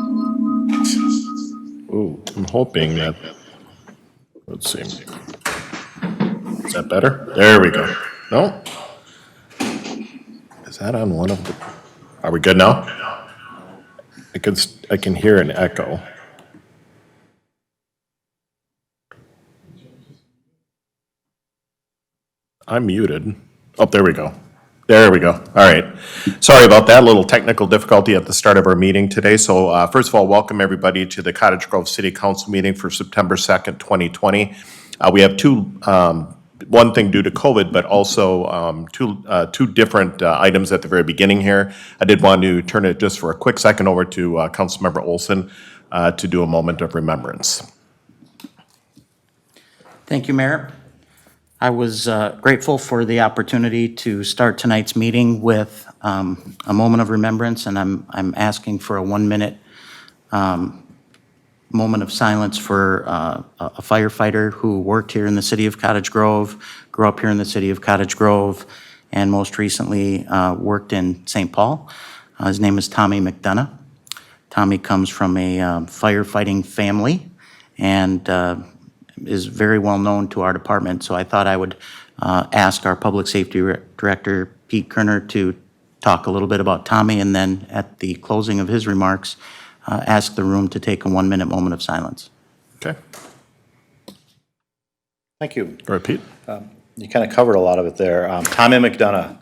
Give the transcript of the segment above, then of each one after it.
Ooh, I'm hoping that, let's see. Is that better? There we go. No? Is that on one of the, are we good now? I can hear an echo. I'm muted. Oh, there we go. There we go. All right. Sorry about that, little technical difficulty at the start of our meeting today. So first of all, welcome everybody to the Cottage Grove City Council meeting for September 2nd, 2020. We have one thing due to COVID, but also two different items at the very beginning here. I did want to turn it just for a quick second over to Councilmember Olson to do a moment of remembrance. Thank you, Mayor. I was grateful for the opportunity to start tonight's meeting with a moment of remembrance, and I'm asking for a 1-minute moment of silence for a firefighter who worked here in the city of Cottage Grove, grew up here in the city of Cottage Grove, and most recently worked in St. Paul. His name is Tommy McDonough. Tommy comes from a firefighting family and is very well known to our department. So I thought I would ask our Public Safety Director, Pete Kerner, to talk a little bit about Tommy, and then at the closing of his remarks, ask the room to take a 1-minute moment of silence. Okay. Thank you. All right, Pete. You kind of covered a lot of it there. Tommy McDonough,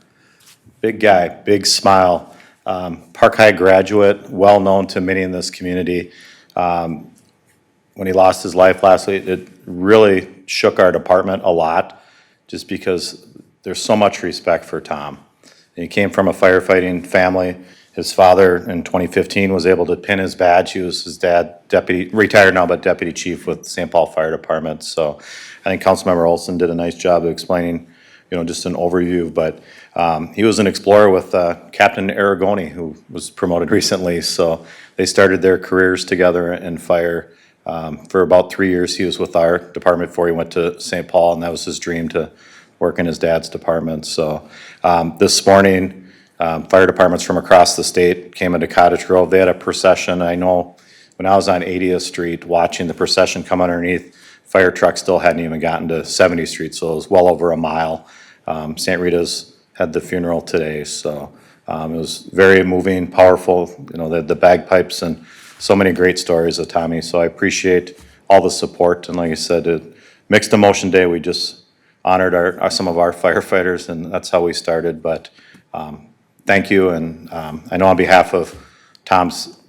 big guy, big smile. Park High graduate, well known to many in this community. When he lost his life last week, it really shook our department a lot, just because there's so much respect for Tom. And he came from a firefighting family. His father in 2015 was able to pin his badge. He was his dad, retired now, but deputy chief with St. Paul Fire Department. So I think Councilmember Olson did a nice job of explaining, just an overview. But he was an explorer with Captain Aragoni, who was promoted recently. So they started their careers together in fire. For about 3 years, he was with our department before he went to St. Paul, and that was his dream, to work in his dad's department. So this morning, fire departments from across the state came into Cottage Grove. They had a procession. I know when I was on 80th Street watching the procession come underneath, fire trucks still hadn't even gotten to 70th Street, so it was well over a mile. St. Rita's had the funeral today, so it was very moving, powerful. The bagpipes and so many great stories of Tommy. So I appreciate all the support. And like I said, Mixed Emotion Day, we just honored some of our firefighters, and that's how we started. But thank you, and I know on behalf of Tom's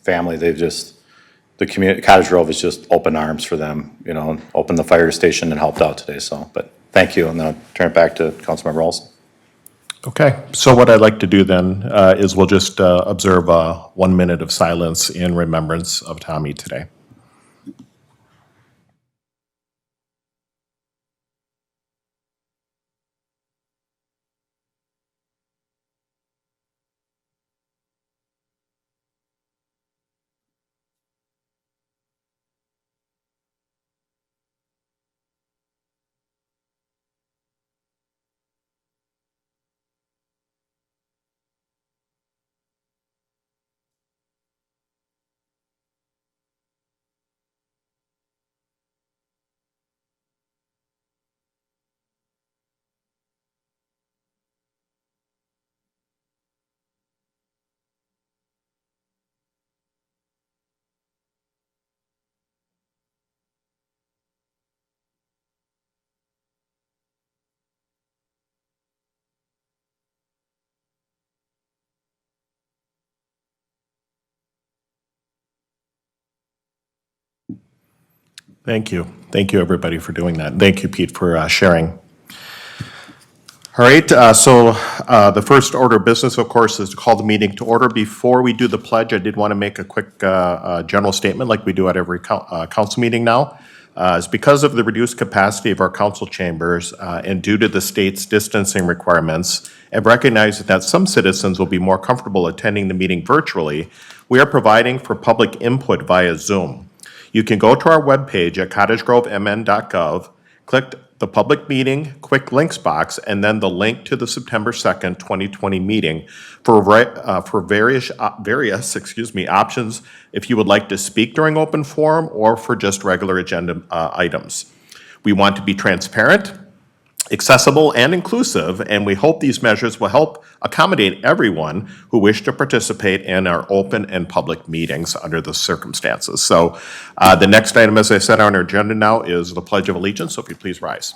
family, the community, Cottage Grove is just open arms for them, opened the fire station and helped out today. So, but thank you, and then I'll turn it back to Councilmember Olson. Okay, so what I'd like to do then is we'll just observe 1 minute of silence in remembrance of Tommy today. Thank you. Thank you, everybody, for doing that. Thank you, Pete, for sharing. All right, so the first order of business, of course, is to call the meeting to order. Before we do the pledge, I did want to make a quick general statement like we do at every council meeting now. It's because of the reduced capacity of our council chambers and due to the state's distancing requirements, and recognizing that some citizens will be more comfortable attending the meeting virtually, we are providing for public input via Zoom. You can go to our webpage at cottagegrovemn.gov, click the public meeting quick links box, and then the link to the September 2nd, 2020 meeting for various options if you would like to speak during open forum or for just regular agenda items. We want to be transparent, accessible, and inclusive, and we hope these measures will help accommodate everyone who wish to participate in our open and public meetings under the circumstances. So the next item, as I said, on our agenda now is the Pledge of Allegiance, so if you please rise.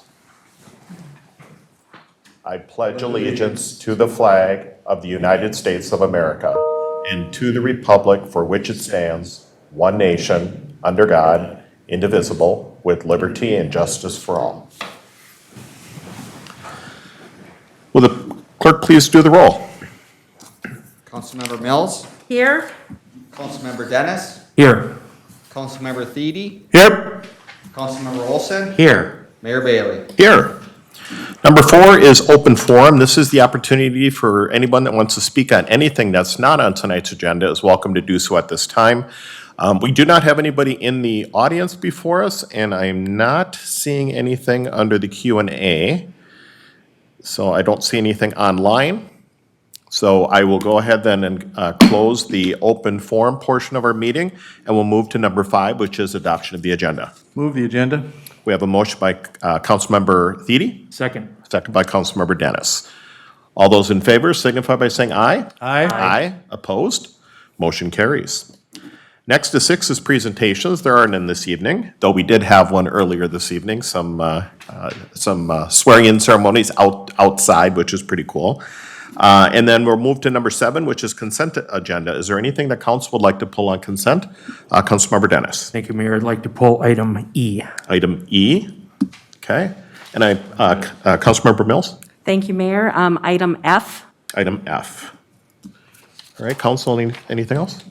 I pledge allegiance to the flag of the United States of America and to the republic for which it stands, one nation, under God, indivisible, with liberty and justice for all. Will the clerk please do the roll? Councilmember Mills, Here. Councilmember Dennis, Here. Councilmember Thiede, Here. Councilmember Olson, Here. Mayor Bailey. Here. Number 4 is open forum. This is the opportunity for anyone that wants to speak on anything that's not on tonight's agenda is welcome to do so at this time. We do not have anybody in the audience before us, and I'm not seeing anything under the Q&A. So I don't see anything online. So I will go ahead then and close the open forum portion of our meeting, and we'll move to number 5, which is adoption of the agenda. Move the agenda. We have a motion by Councilmember Thiede, Second. second by Councilmember Dennis. All those in favor signify by saying aye. Aye. Aye. Opposed? Motion carries. Next to 6 is presentations. There are none this evening, though we did have one earlier this evening, some swearing-in ceremonies outside, which is pretty cool. And then we'll move to number 7, which is consent agenda. Is there anything that council would like to pull on consent? Councilmember Dennis. Thank you, Mayor. I'd like to pull item E. Item E, okay. And Councilmember Mills? Thank you, Mayor. Item F. Item F. All right, council, anything else?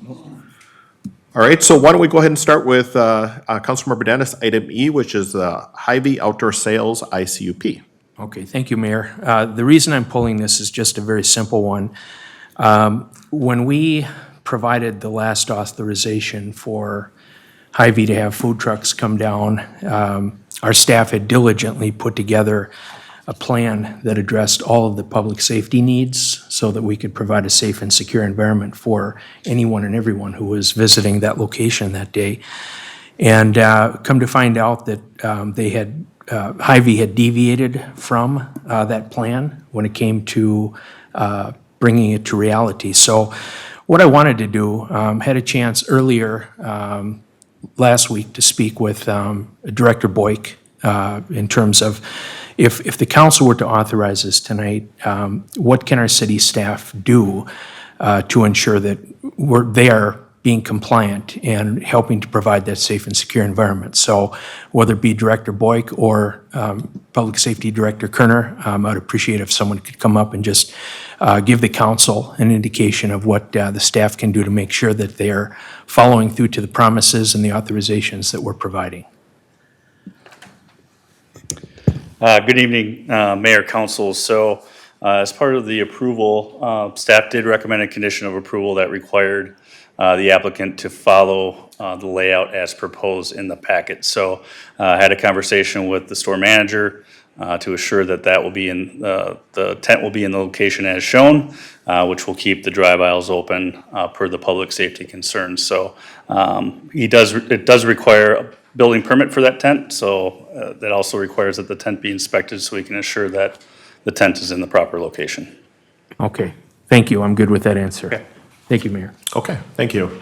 All right, so why don't we go ahead and start with Councilmember Dennis, item E, which is Hy-Vee Outdoor Sales ICUP. Okay, thank you, Mayor. The reason I'm pulling this is just a very simple one. When we provided the last authorization for Hy-Vee to have food trucks come down, our staff had diligently put together a plan that addressed all of the public safety needs so that we could provide a safe and secure environment for anyone and everyone who was visiting that location that day. And come to find out that Hy-Vee had deviated from that plan when it came to bringing it to reality. So what I wanted to do, had a chance earlier last week to speak with Director Boyk in terms of if the council were to authorize this tonight, what can our city staff do to ensure that they are being compliant and helping to provide that safe and secure environment? So whether it be Director Boyk or Public Safety Director Kerner, I'd appreciate if someone could come up and just give the council an indication of what the staff can do to make sure that they're following through to the promises and the authorizations that we're providing. Good evening, Mayor, Council. So as part of the approval, staff did recommend a condition of approval that required the applicant to follow the layout as proposed in the packet. So I had a conversation with the store manager to assure that that will be in, the tent will be in the location as shown, which will keep the drive aisles open per the public safety concerns. So it does require a building permit for that tent, so that also requires that the tent be inspected so we can assure that the tent is in the proper location. Okay, thank you. I'm good with that answer. Okay. Thank you, Mayor. Okay, thank you.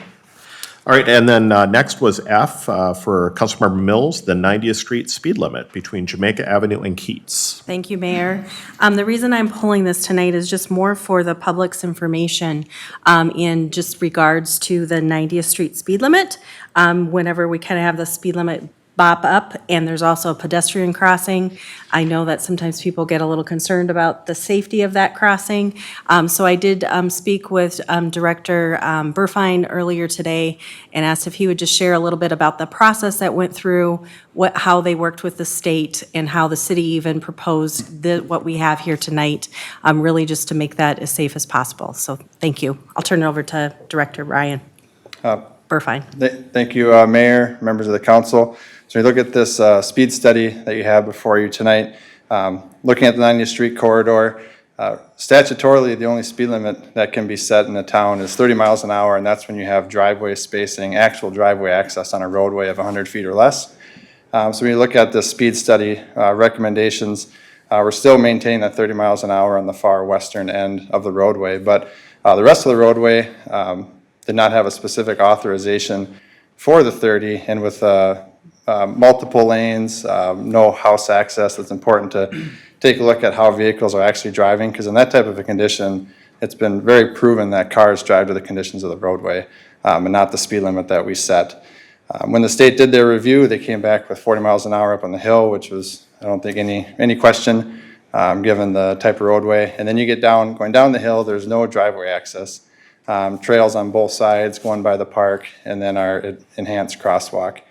All right, and then next was F for Councilmember Mills, the 90th Street speed limit between Jamaica Avenue and Keats. Thank you, Mayor. The reason I'm pulling this tonight is just more for the public's information in just regards to the 90th Street speed limit. Whenever we kind of have the speed limit bop up, and there's also a pedestrian crossing. I know that sometimes people get a little concerned about the safety of that crossing. So I did speak with Director Burfine earlier today and asked if he would just share a little bit about the process that went through, how they worked with the state, and how the city even proposed what we have here tonight, really just to make that as safe as possible. So thank you. I'll turn it over to Director Ryan Burfine. Thank you, Mayor, members of the council. So you look at this speed study that you have before you tonight, looking at the 90th Street corridor, statutorily, the only speed limit that can be set in a town is 30 miles an hour, and that's when you have driveway spacing, actual driveway access on a roadway of 100 feet or less. So when you look at the speed study recommendations, we're still maintaining that 30 miles an hour on the far western end of the roadway, but the rest of the roadway did not have a specific authorization for the 30, and with multiple lanes, no house access, it's important to take a look at how vehicles are actually driving, because in that type of a condition, it's been very proven that cars drive to the conditions of the roadway and not the speed limit that we set. When the state did their review, they came back with 40 miles an hour up on the hill, which was, I don't think any question, given the type of roadway. And then you get going down the hill, there's no driveway access. Trails on both sides going by the park, and then our enhanced crosswalk.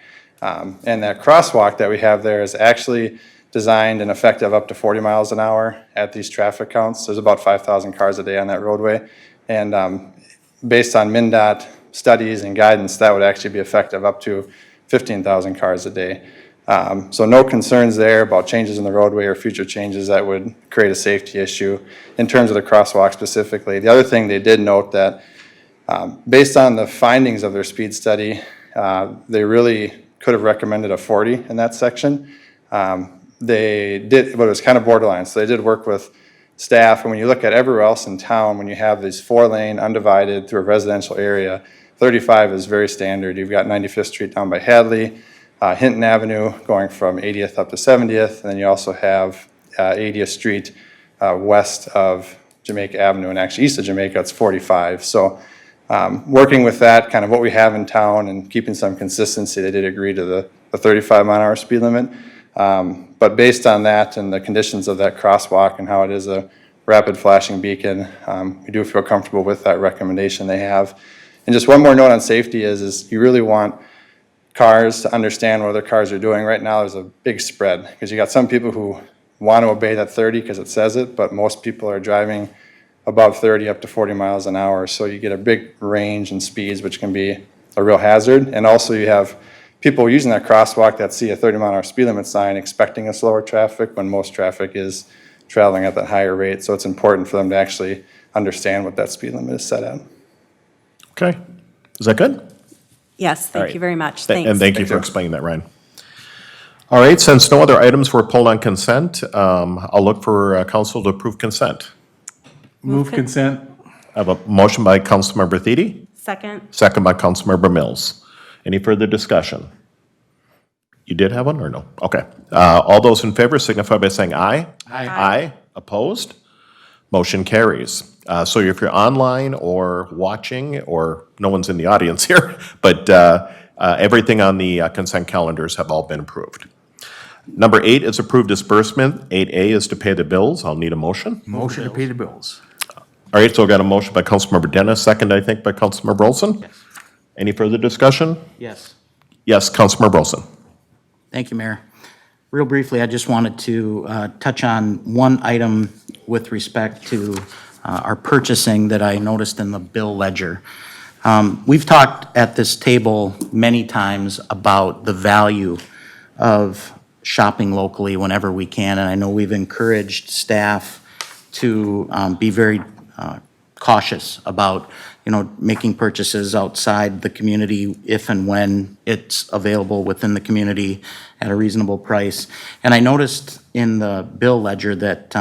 And that crosswalk that we have there is actually designed and effective up to 40 miles an hour at these traffic counts. There's about 5,000 cars a day on that roadway. And based on MnDOT studies and guidance, that would actually be effective up to 15,000 cars a day. So no concerns there about changes in the roadway or future changes that would create a safety issue in terms of the crosswalk specifically. The other thing they did note that based on the findings of their speed study, they really could have recommended a 40 in that section. They did, but it was kind of borderline. So they did work with staff, and when you look at everywhere else in town, when you have these 4-lane undivided through a residential area, 35 is very standard. You've got 95th Street down by Hadley, Hinton Avenue going from 80th up to 70th, and then you also have 80th Street west of Jamaica Avenue, and actually east of Jamaica, it's 45. So working with that, kind of what we have in town and keeping some consistency, they did agree to the 35 mile an hour speed limit. But based on that and the conditions of that crosswalk and how it is a rapid flashing beacon, we do feel comfortable with that recommendation they have. And just one more note on safety is you really want cars to understand what other cars are doing. Right now there's a big spread because you got some people who want to obey that 30 because it says it, but most people are driving above 30 up to 40 miles an hour. So you get a big range in speeds, which can be a real hazard. And also you have people using that crosswalk that see a 30 mile an hour speed limit sign expecting a slower traffic when most traffic is traveling at that higher rate. So it's important for them to actually understand what that speed limit is set at. Okay. Is that good? Yes, All thank right. you very much. And Thanks. thank you for explaining that, Ryan. All right, since no other items were pulled on consent, I'll look for council to approve consent. Move consent. I have a motion by Councilmember Thiede, Second. second by Councilmember Mills. Any further discussion? You did have one or no? Okay. All those in favor signify by saying aye. Aye. Aye. Opposed? Motion carries. So if you're online or watching, or no one's in the audience here, but everything on the consent calendars have all been approved. Number 8 is approved disbursement. 8A is to pay the bills. I'll need a motion. Motion to pay the bills. All right, so I got a motion by Councilmember Dennis, second, I think, by Councilmember Olson. Yes. Any further discussion? Yes. Yes, Councilmember Olson. Thank you, Mayor. Real briefly, I just wanted to touch on one item with respect to our purchasing that I noticed in the bill ledger. We've talked at this table many times about the value of shopping locally whenever we can, and I know we've encouraged staff to be very cautious about, making purchases outside the community if and when it's available within the community at a reasonable price. And I noticed in the bill ledger that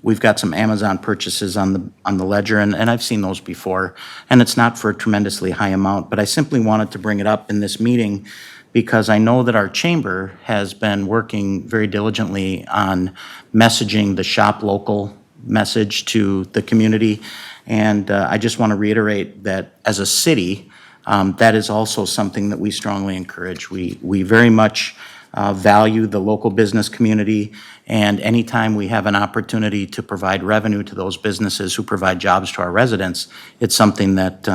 we've got some Amazon purchases on the ledger, and I've seen those before, and it's not for a tremendously high amount, but I simply wanted to bring it up in this meeting because I know that our chamber has been working very diligently on messaging the shop local message to the community. And I just want to reiterate that as a city, that is also something that we strongly encourage. We very much value the local business community, and anytime we have an opportunity to provide revenue to those businesses who provide jobs to our residents, it's something that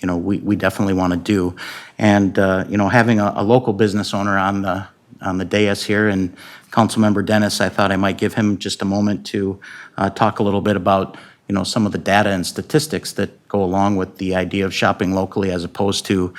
we definitely want to do. And having a local business owner on the dais here, and Councilmember Dennis, I thought I might give him just a moment to talk a little bit about some of the data and statistics that go along with the idea of shopping locally as opposed to,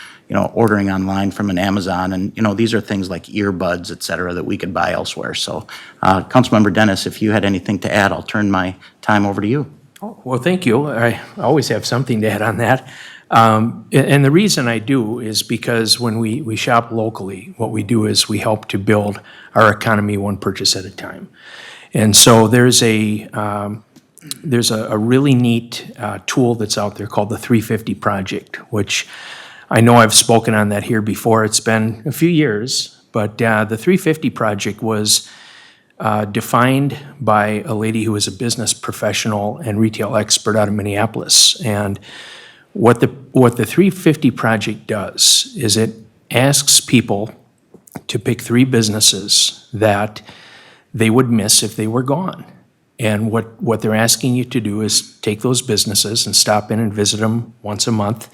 ordering online from an Amazon. And, these are things like earbuds, et cetera, that we could buy elsewhere. So, Councilmember Dennis, if you had anything to add, I'll turn my time over to you. Oh, well, thank you. I always have something to add on that. And the reason I do is because when we shop locally, what we do is we help to build our economy one purchase at a time. And so there's a really neat tool that's out there called the 350 Project, which I know I've spoken on that here before. It's been a few years, but the 350 Project was defined by a lady who is a business professional and retail expert out of Minneapolis. And what the 350 Project does is it asks people to pick 3 businesses that they would miss if they were gone. And what they're asking you to do is take those businesses and stop in and visit them once a month.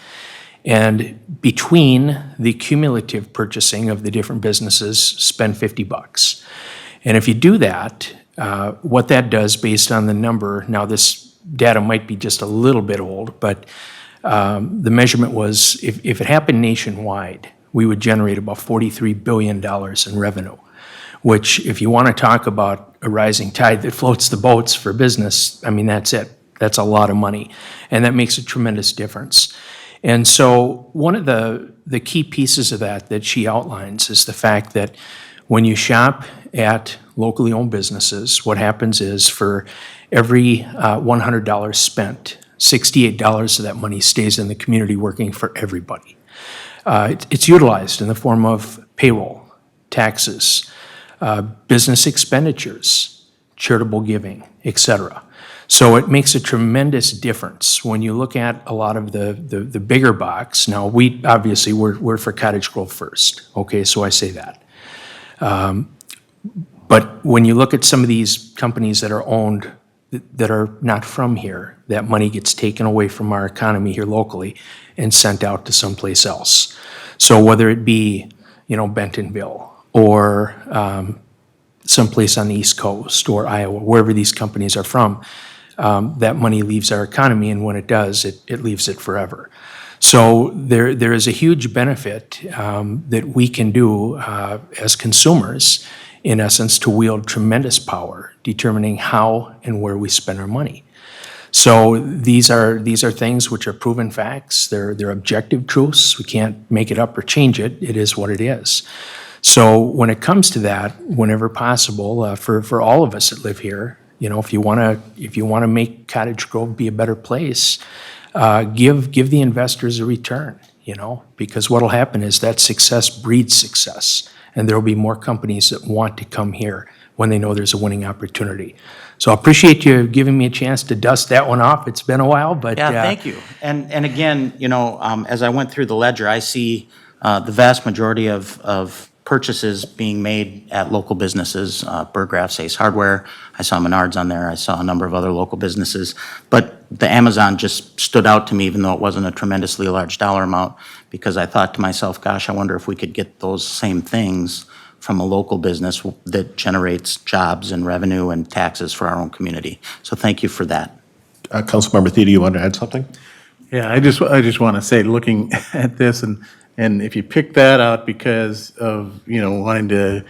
And between the cumulative purchasing of the different businesses, spend $50. And if you do that, what that does based on the number, now this data might be just a little bit old, but the measurement was if it happened nationwide, we would generate about $43 billion in revenue, which if you want to talk about a rising tide that floats the boats for business, I mean, that's it. That's a lot of money. And that makes a tremendous difference. And so one of the key pieces of that she outlines is the fact that when you shop at locally owned businesses, what happens is for every $100 spent, $68 of that money stays in the community working for everybody. It's utilized in the form of payroll, taxes, business expenditures, charitable giving, et cetera. So it makes a tremendous difference when you look at a lot of the bigger box. Now, we're for Cottage Grove first, okay, so I say that. But when you look at some of these companies that are owned that are not from here, that money gets taken away from our economy here locally and sent out to someplace else. So whether it be, Bentonville or someplace on the East Coast or Iowa, wherever these companies are from, that money leaves our economy, and when it does, it leaves it forever. So there is a huge benefit that we can do as consumers, in essence, to wield tremendous power, determining how and where we spend our money. So these are things which are proven facts. They're objective truths. We can't make it up or change it. It is what it is. So when it comes to that, whenever possible, for all of us that live here, if you want to make Cottage Grove be a better place, give the investors a return. Because what'll happen is that success breeds success, and there will be more companies that want to come here when they know there's a winning opportunity. So I appreciate you giving me a chance to dust that one off. It's been a while, but Yeah, thank you. And again, as I went through the ledger, I see the vast majority of purchases being made at local businesses, Burgraff's Ace Hardware. I saw Menards on there. I saw a number of other local businesses. But the Amazon just stood out to me, even though it wasn't a tremendously large dollar amount, because I thought to myself, gosh, I wonder if we could get those same things from a local business that generates jobs and revenue and taxes for our own community. So thank you for that. Councilmember Thede, you want to add something? Yeah, I just want to say, looking at this, and if you pick that out because of, wanting to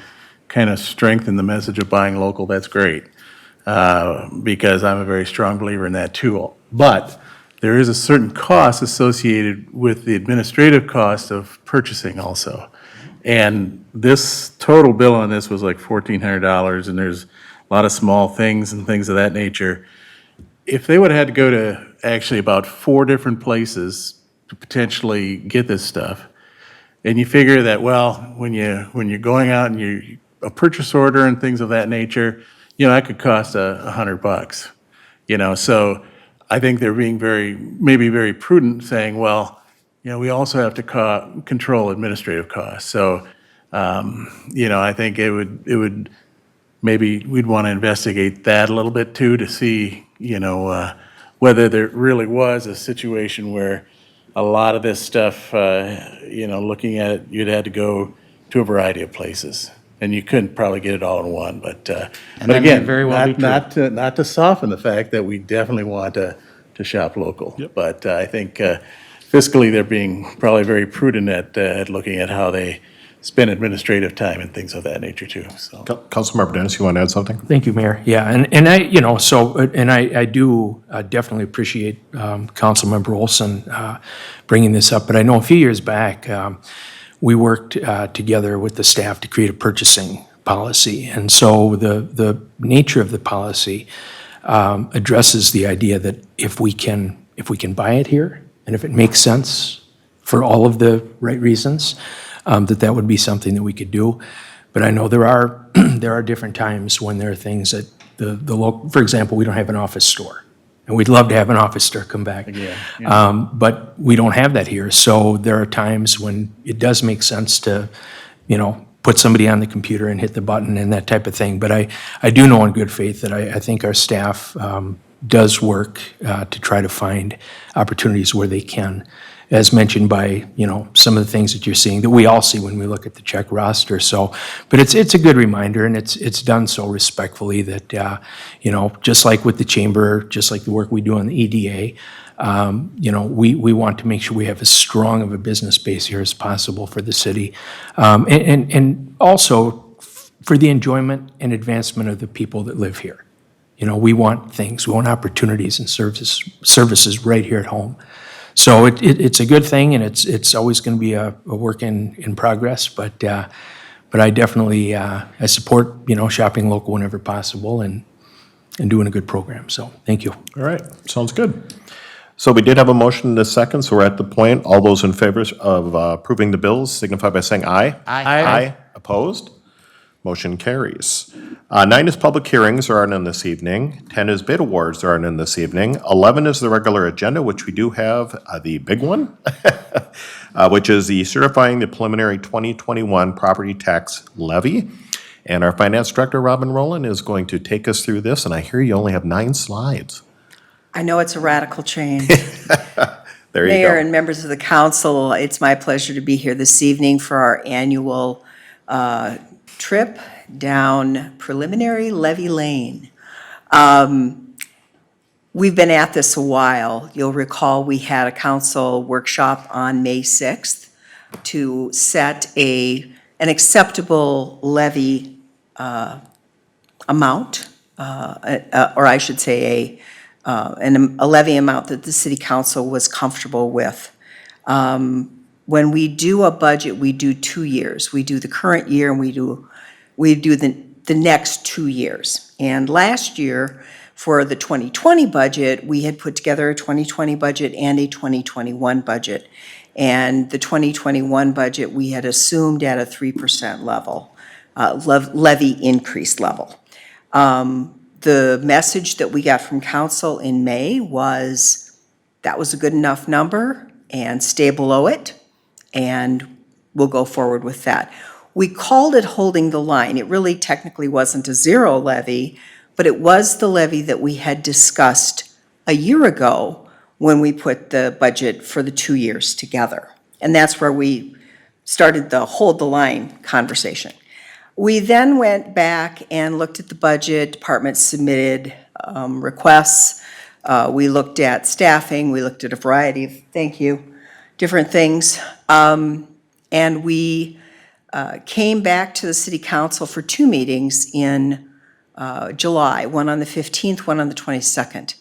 kind of strengthen the message of buying local, that's great. Because I'm a very strong believer in that tool. But there is a certain cost associated with the administrative cost of purchasing also. And this total bill on this was like $1,400, and there's a lot of small things and things of that nature. If they would have had to go to actually about 4 different places to potentially get this stuff, and you figure that, well, when you're going out and a purchase order and things of that nature, that could cost $100, so I think they're being maybe very prudent, saying, well, we also have to control administrative costs. So, I think it would maybe we'd want to investigate that a little bit too, to see, whether there really was a situation where a lot of this stuff, looking at it, you'd had to go to a variety of places. and you couldn't probably get it all in one, but And that may again, very well be true. not to soften the fact that we definitely want to shop local. But I think fiscally, they're being probably very prudent at looking at how they spend administrative time and things of that nature too, so. Councilmember Dennis, you want to add something? Thank you, Mayor. Yeah, and I, I do definitely appreciate Councilmember Olson bringing this up, but I know a few years back, we worked together with the staff to create a purchasing policy. And so the nature of the policy addresses the idea that if we can buy it here, and if it makes sense for all of the right reasons, that would be something that we could do. But I know there are different times when there are things that the local, for example, we don't have an office store. And we'd love to have an office store come back. But we don't have that here. So there are times when it does make sense to, put somebody on the computer and hit the button and that type of thing. But I do know in good faith that I think our staff does work to try to find opportunities where they can, as mentioned by, some of the things that you're seeing, that we all see when we look at the check roster. So, but it's a good reminder, and it's done so respectfully that, just like with the chamber, just like the work we do on the EDA, we want to make sure we have as strong of a business base here as possible for the city. And also for the enjoyment and advancement of the people that live here. We want things, we want opportunities and services right here at home. So it's a good thing, and it's always going to be a work in progress. But I definitely I support shopping local whenever possible and doing a good program. So thank you. All right, sounds good. So we did have a motion in a second, so we're at the point. All those in favor of approving the bills signify by saying aye. Aye. Opposed? Motion carries. 9 is public hearings, there are none this evening. 10 is bid awards, there are none this evening. 11 is the regular agenda, which we do have the big one, which is the certifying the preliminary 2021 property tax levy. And our finance director, Robin Rowland, is going to take us through this, and I hear you only have 9 slides. I know it's a radical change. There you Mayor go. and members of the council, it's my pleasure to be here this evening for our annual trip down preliminary levy lane. We've been at this a while. You'll recall we had a council workshop on May 6th to set an acceptable levy amount, or I should say a levy amount that the city council was comfortable with. When we do a budget, we do 2 years. We do the current year and we do the next 2 years. And last year, for the 2020 budget, we had put together a 2020 budget and a 2021 budget. And the 2021 budget, we had assumed at a 3% level, levy increase level. The message that we got from council in May was that was a good enough number and stay below it, and we'll go forward with that. We called it holding the line. It really technically wasn't a zero levy, but it was the levy that we had discussed a year ago when we put the budget for the 2 years together. And that's where we started the hold the line conversation. We then went back and looked at the budget. Departments submitted requests. We looked at staffing. We looked at a variety of, different things. And we came back to the city council for 2 meetings in July, one on the 15th, one on the 22nd.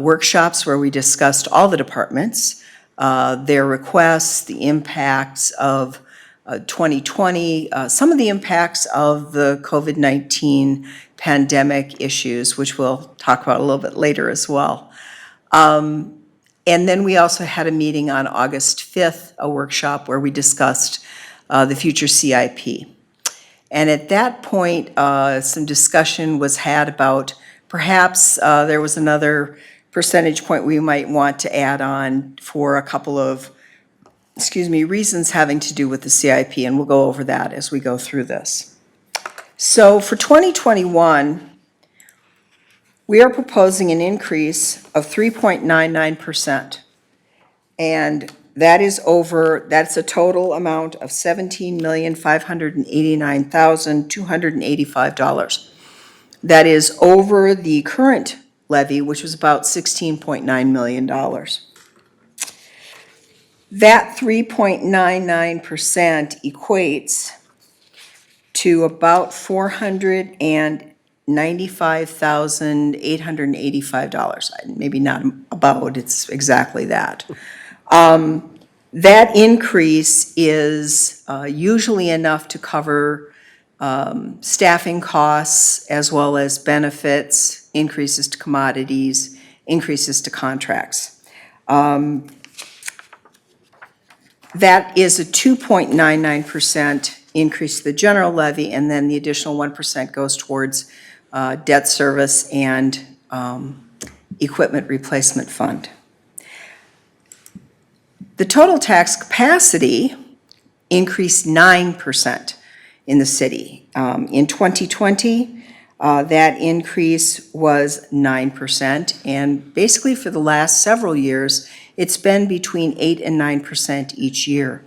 Workshops where we discussed all the departments, their requests, the impacts of 2020, some of the impacts of the COVID-19 pandemic issues, which we'll talk about a little bit later as well. And then we also had a meeting on August 5th, a workshop where we discussed the future CIP. And at that point, some discussion was had about perhaps there was another percentage point we might want to add on for a couple of reasons having to do with the CIP, and we'll go over that as we go through this. So for 2021, we are proposing an increase of 3.99%. And That's a total amount of $17,589,285. That is over the current levy, which was about $16.9 million. That 3.99% equates to about $495,885. Maybe not about, it's exactly that. That increase is usually enough to cover staffing costs as well as benefits, increases to commodities, increases to contracts. That is a 2.99% increase to the general levy, and then the additional 1% goes towards debt service and equipment replacement fund. The total tax capacity increased 9% in the city. In 2020, that increase was 9%, and basically for the last several years, it's been between 8 and 9% each year.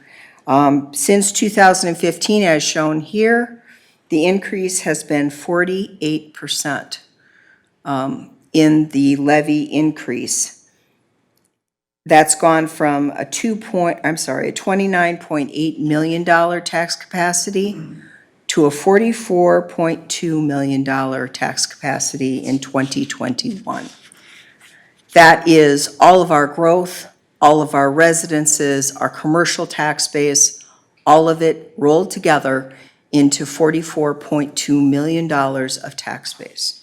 Since 2015, as shown here, the increase has been 48% in the levy increase. That's gone from a $29.8 million tax capacity to a $44.2 million tax capacity in 2021. That is all of our growth, all of our residences, our commercial tax base, all of it rolled together into $44.2 million of tax base.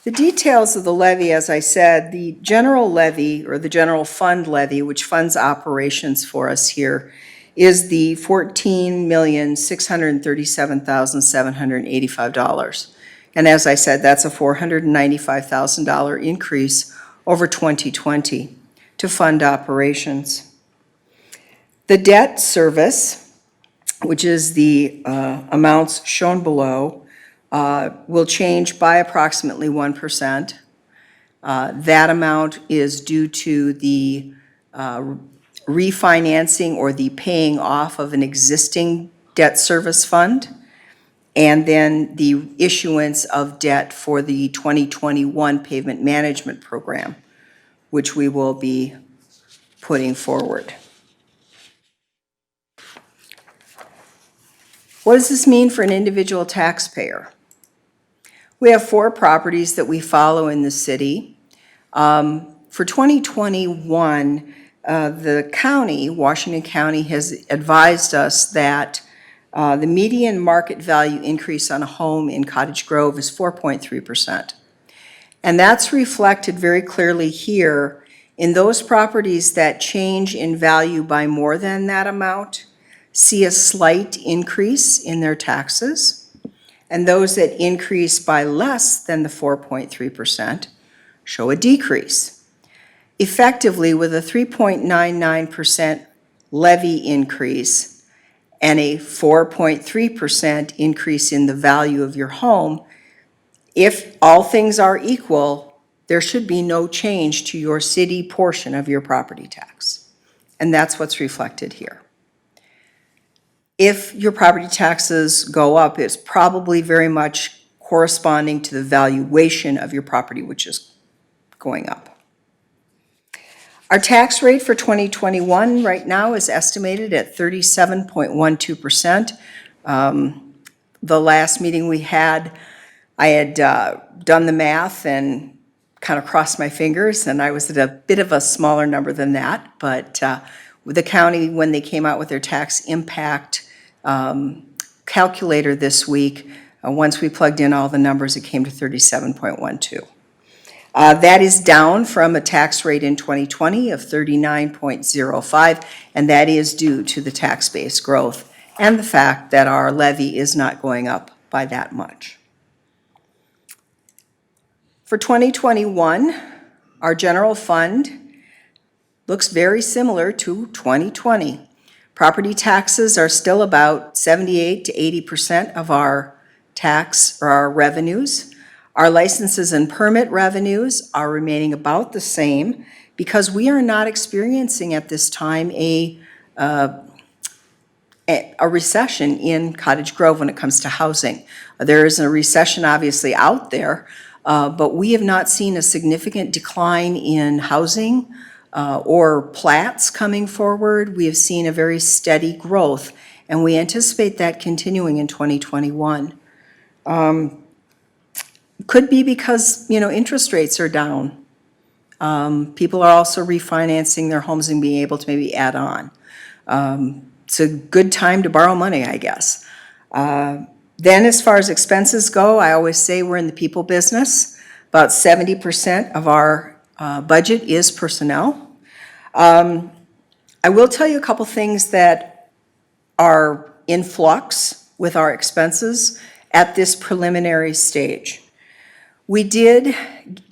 The details of the levy, as I said, the general levy, or the general fund levy, which funds operations for us here, is the $14,637,785. And as I said, that's a $495,000 increase over 2020 to fund operations. The debt service, which is the amounts shown below, will change by approximately 1%. That amount is due to the refinancing or the paying off of an existing debt service fund, and then the issuance of debt for the 2021 pavement management program, which we will be putting forward. What does this mean for an individual taxpayer? We have 4 properties that we follow in the city. For 2021, the county, Washington County, has advised us that the median market value increase on a home in Cottage Grove is 4.3%. And that's reflected very clearly here in those properties that change in value by more than that amount, see a slight increase in their taxes, and those that increase by less than the 4.3% show a decrease. Effectively, with a 3.99% levy increase and a 4.3% increase in the value of your home, if all things are equal, there should be no change to your city portion of your property tax. And that's what's reflected here. If your property taxes go up, it's probably very much corresponding to the valuation of your property, which is going up. Our tax rate for 2021 right now is estimated at 37.12%. The last meeting we had, I had done the math and kind of crossed my fingers, and I was at a bit of a smaller number than that. But with the county, when they came out with their tax impact calculator this week, once we plugged in all the numbers, it came to 37.12. That is down from a tax rate in 2020 of 39.05, and that is due to the tax base growth and the fact that our levy is not going up by that much. For 2021, our general fund looks very similar to 2020. Property taxes are still about 78 to 80% of our tax or our revenues. Our licenses and permit revenues are remaining about the same, because we are not experiencing at this time a recession in Cottage Grove when it comes to housing. There is a recession obviously out there, but we have not seen a significant decline in housing or plats coming forward. We have seen a very steady growth, and we anticipate that continuing in 2021. Could be because, interest rates are down. People are also refinancing their homes and being able to maybe add on. It's a good time to borrow money, I guess. Then as far as expenses go, I always say we're in the people business. About 70% of our budget is personnel. I will tell you a couple things that are in flux with our expenses at this preliminary stage. We did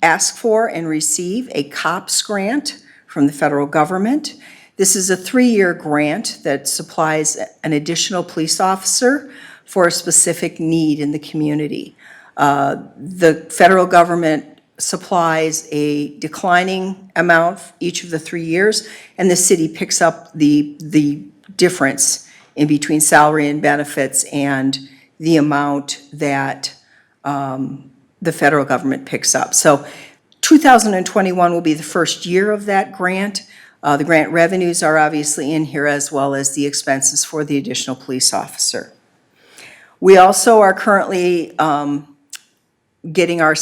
ask for and receive a COPS grant from the federal government. This is a 3-year grant that supplies an additional police officer for a specific need in the community. The federal government supplies a declining amount each of the 3 years, and the city picks up the difference in between salary and benefits and the amount that the federal government picks up. So 2021 will be the first year of that grant. The grant revenues are obviously in here, as well as the expenses for the additional police officer. We also are currently getting our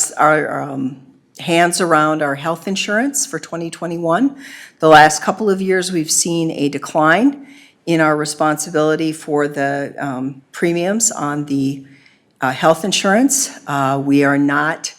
hands around our health insurance for 2021. The last couple of years, we've seen a decline in our responsibility for the premiums on the health insurance. We are not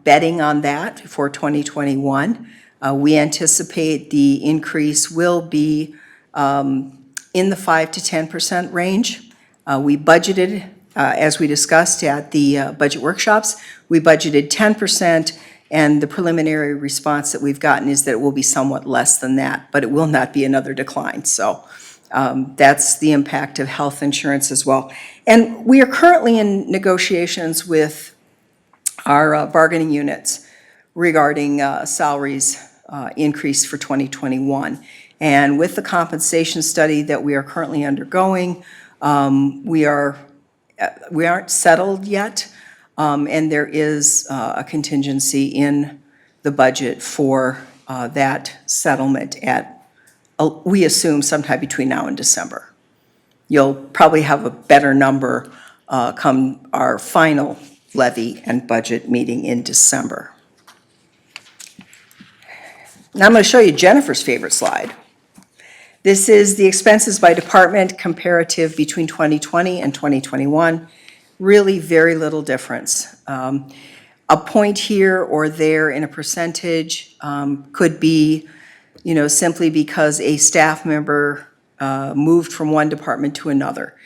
betting on that for 2021. We anticipate the increase will be in the 5 to 10% range. We budgeted, as we discussed at the budget workshops, we budgeted 10%, and the preliminary response that we've gotten is that it will be somewhat less than that, but it will not be another decline. So that's the impact of health insurance as well. And we are currently in negotiations with our bargaining units regarding salaries increase for 2021. And with the compensation study that we are currently undergoing, we aren't settled yet, and there is a contingency in the budget for that settlement at, we assume, sometime between now and December. You'll probably have a better number come our final levy and budget meeting in December. Now I'm going to show you Jennifer's favorite slide. This is the expenses by department comparative between 2020 and 2021. Really very little difference. A point here or there in a percentage could be, simply because a staff member moved from one department to another.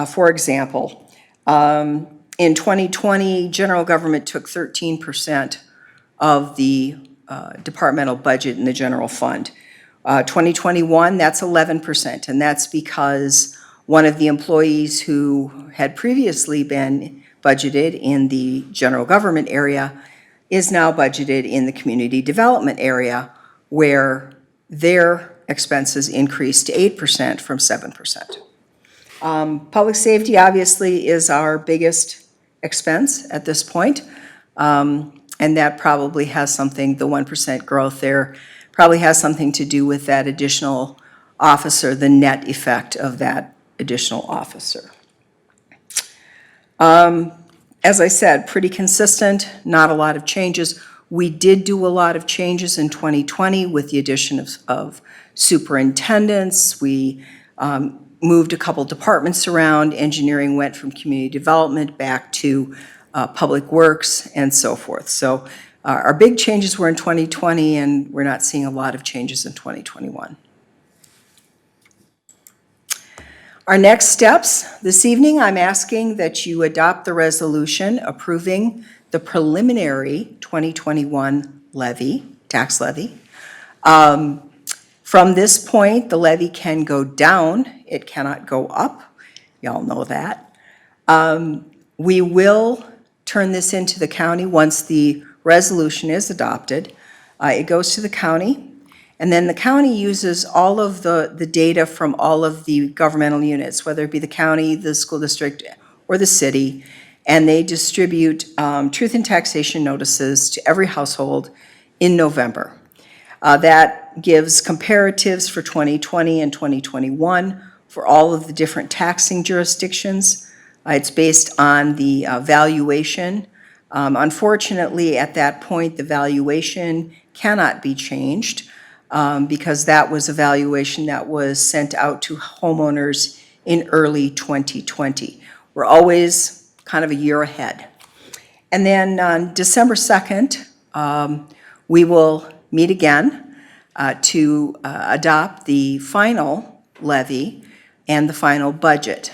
For example, in 2020, general government took 13% of the departmental budget in the general fund. 2021, that's 11%, and that's because one of the employees who had previously been budgeted in the general government area is now budgeted in the community development area, where their expenses increased to 8% from 7%. Public safety obviously is our biggest expense at this point, and that probably has something, the 1% growth there, probably has something to do with that additional officer, the net effect of that additional officer. As I said, pretty consistent, not a lot of changes. We did do a lot of changes in 2020 with the addition of superintendents. We moved a couple departments around. Engineering went from community development back to public works and so forth. So our big changes were in 2020, and we're not seeing a lot of changes in 2021. Our next steps this evening, I'm asking that you adopt the resolution approving the preliminary 2021 levy, tax levy. From this point, the levy can go down, it cannot go up. Y'all know that. We will turn this into the county once the resolution is adopted. It goes to the county, and then the county uses all of the data from all of the governmental units, whether it be the county, the school district, or the city, and they distribute truth in taxation notices to every household in November. That gives comparatives for 2020 and 2021 for all of the different taxing jurisdictions. It's based on the valuation. Unfortunately, at that point, the valuation cannot be changed because that was a valuation that was sent out to homeowners in early 2020. We're always kind of a year ahead. And then on December 2nd, we will meet again to adopt the final levy and the final budget.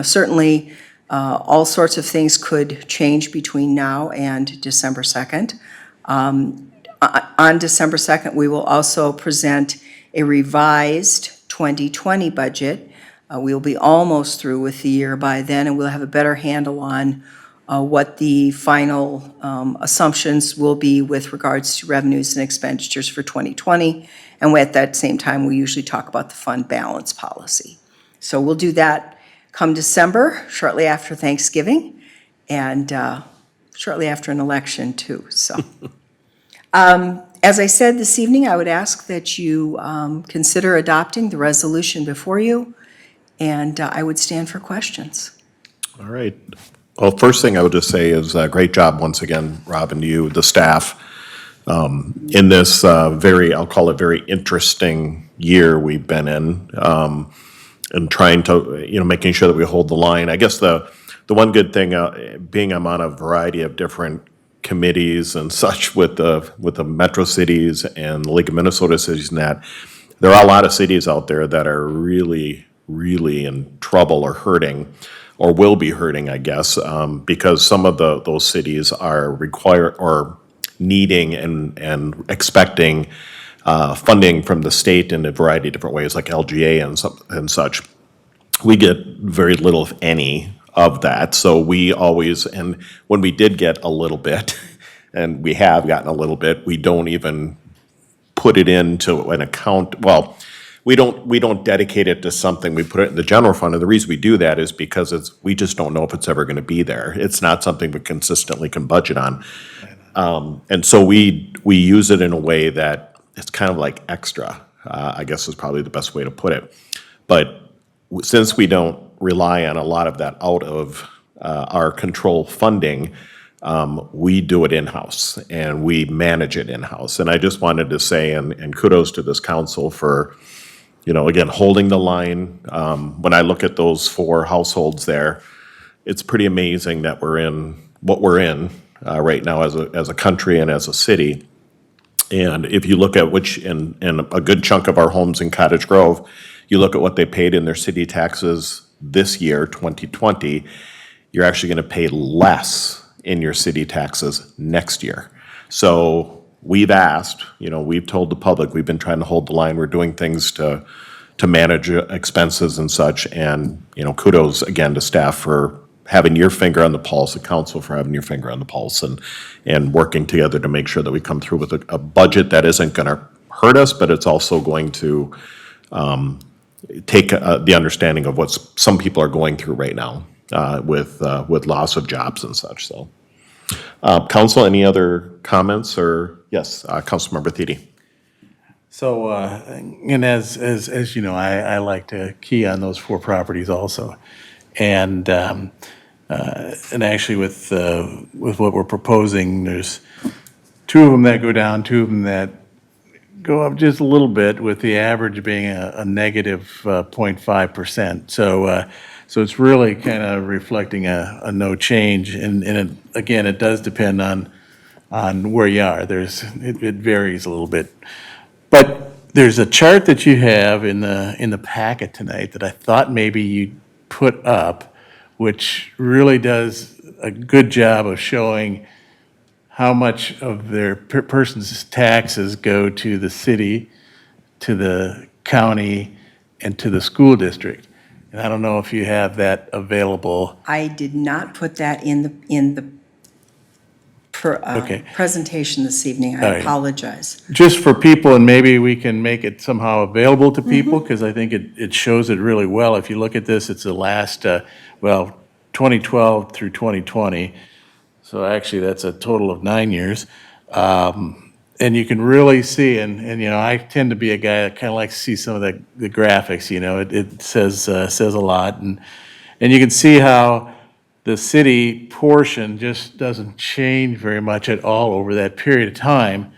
Certainly, all sorts of things could change between now and December 2nd. On December 2nd, we will also present a revised 2020 budget. We'll be almost through with the year by then, and we'll have a better handle on what the final assumptions will be with regards to revenues and expenditures for 2020. And at that same time, we usually talk about the fund balance policy. So we'll do that come December, shortly after Thanksgiving, and shortly after an election, too. So, as I said this evening, I would ask that you consider adopting the resolution before you, and I would stand for questions. All right. Well, first thing I would just say is great job once again, Robin, to you, the staff, in this I'll call it very interesting year we've been in, and trying to, making sure that we hold the line. I guess the one good thing, being I'm on a variety of different committees and such with the metro cities and the League of Minnesota cities and that, there are a lot of cities out there that are really, really in trouble or hurting, or will be hurting, I guess, because some of those cities are required or needing and expecting funding from the state in a variety of different ways, like LGA and such. We get very little, if any, of that. So we always, and when we did get a little bit, and we have gotten a little bit, we don't even put it into an account. Well, we don't dedicate it to something. We put it in the general fund, and the reason we do that is because we just don't know if it's ever going to be there. It's not something we consistently can budget on, and so we use it in a way that it's kind of like extra. I guess is probably the best way to put it. But since we don't rely on a lot of that out of our control funding, we do it in-house and we manage it in-house. And I just wanted to say, and kudos to this council for, again, holding the line. When I look at those 4 households there, it's pretty amazing that we're in what we're in right now as a country and as a city. And if you look at in a good chunk of our homes in Cottage Grove, you look at what they paid in their city taxes this year, 2020, you're actually going to pay less in your city taxes next year. So we've asked, we've told the public, we've been trying to hold the line. We're doing things to manage expenses and such. And, kudos again to staff for having your finger on the pulse, the council for having your finger on the pulse and working together to make sure that we come through with a budget that isn't going to hurt us, but it's also going to take the understanding of what some people are going through right now with loss of jobs and such. So, council, any other comments? Or yes, Councilmember Thiede. So, and as you know, I like to key on those 4 properties also, and actually with what we're proposing, there's 2 of them that go down, 2 of them that go up just a little bit, with the average being a negative 0.5%. So it's really kind of reflecting a no change, and again, it does depend on where you are. It varies a little bit. But there's a chart that you have in the packet tonight that I thought maybe you'd put up, which really does a good job of showing how much of their person's taxes go to the city, to the county, and to the school district. And I don't know if you have that available. I did not put that in the Okay. presentation this evening. All I right. apologize. Just for people, and maybe we can make it somehow available to people, because I think it shows it really well. If you look at this, it's the last, 2012 through 2020. So actually, that's a total of 9 years. And you can really see, and I tend to be a guy that kind of likes to see some of the graphics, it says a lot. And you can see how the city portion just doesn't change very much at all over that period of time.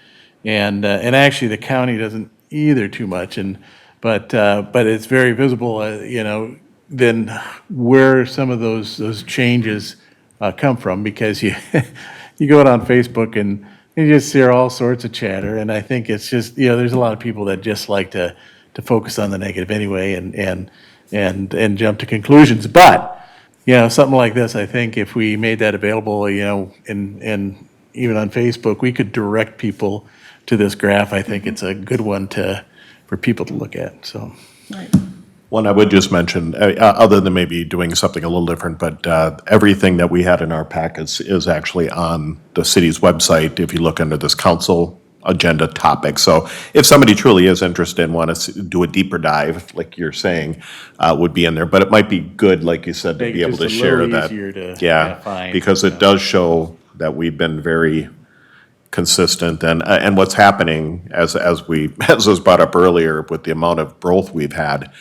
And actually, the county doesn't either too much. But it's very visible, then where some of those changes come from, because you you go out on Facebook and you just hear all sorts of chatter. And I think it's just, there's a lot of people that just like to focus on the negative anyway and jump to conclusions. But, something like this, I think if we made that available, and even on Facebook, we could direct people to this graph. I think it's a good one for people to look at, so. Right. One I would just mention, other than maybe doing something a little different, but everything that we had in our packets is actually on the city's website if you look under this council agenda topic. So if somebody truly is interested and want to do a deeper dive, like you're saying, would be in there. But it might be good, like you said, to Make be it able to just a share little that. easier to Yeah, find, because it does show that we've been very consistent, and what's happening, as was brought up earlier, with the amount of growth we've had,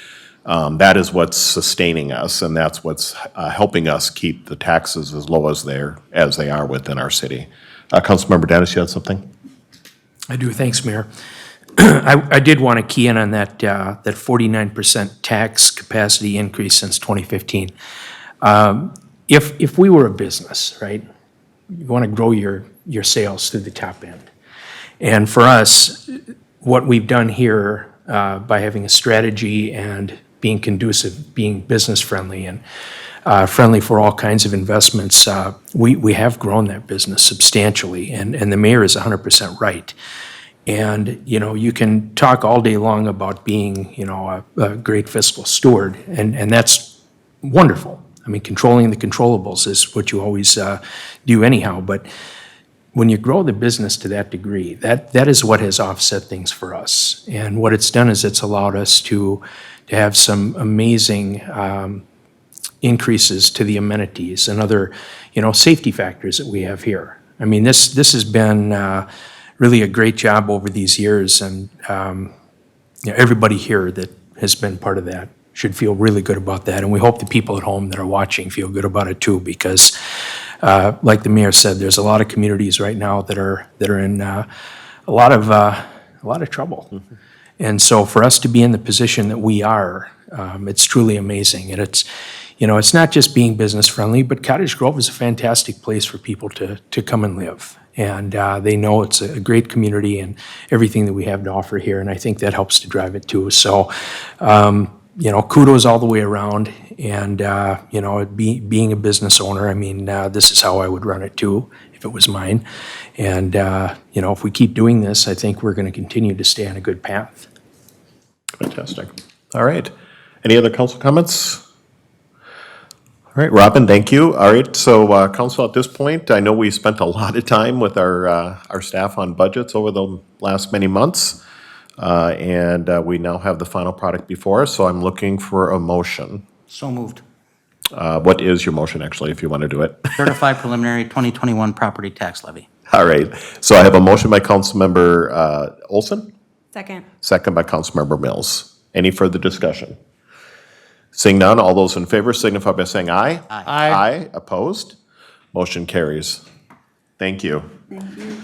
that is what's sustaining us, and that's what's helping us keep the taxes as low as they are within our city. Councilmember Dennis, you had something? I do, thanks, Mayor. I did want to key in on that 49% tax capacity increase since 2015. If we were a business, right, you want to grow your sales through the top end. And for us, what we've done here by having a strategy and being conducive, being business friendly and friendly for all kinds of investments, we have grown that business substantially, and the mayor is 100% right. And, you can talk all day long about being, a great fiscal steward, and that's wonderful. I mean, controlling the controllables is what you always do anyhow, but when you grow the business to that degree, that is what has offset things for us. And what it's done is it's allowed us to have some amazing increases to the amenities and other, safety factors that we have here. I mean, this has been really a great job over these years, and everybody here that has been part of that should feel really good about that. And we hope the people at home that are watching feel good about it too, because like the mayor said, there's a lot of communities right now that are in a lot of trouble. Mm-hmm. And so for us to be in the position that we are, it's truly amazing. And it's not just being business friendly, but Cottage Grove is a fantastic place for people to come and live. And they know it's a great community and everything that we have to offer here. And I think that helps to drive it too. So, kudos all the way around. And, being a business owner, I mean, this is how I would run it too, if it was mine. And, if we keep doing this, I think we're going to continue to stay on a good path. Fantastic. All right. Any other council comments? All right, Robin, thank you. All right, so council, at this point, I know we spent a lot of time with our staff on budgets over the last many months, and we now have the final product before us, so I'm looking for a motion. So moved. What is your motion, actually, if you want to do it? Certified preliminary 2021 property tax levy. All right, so I have a motion by Councilmember Olson, Second. second by Councilmember Mills. Any further discussion? Seeing none, all those in favor signify by saying aye. Aye. Aye, opposed? Motion carries. Thank you. Thank you.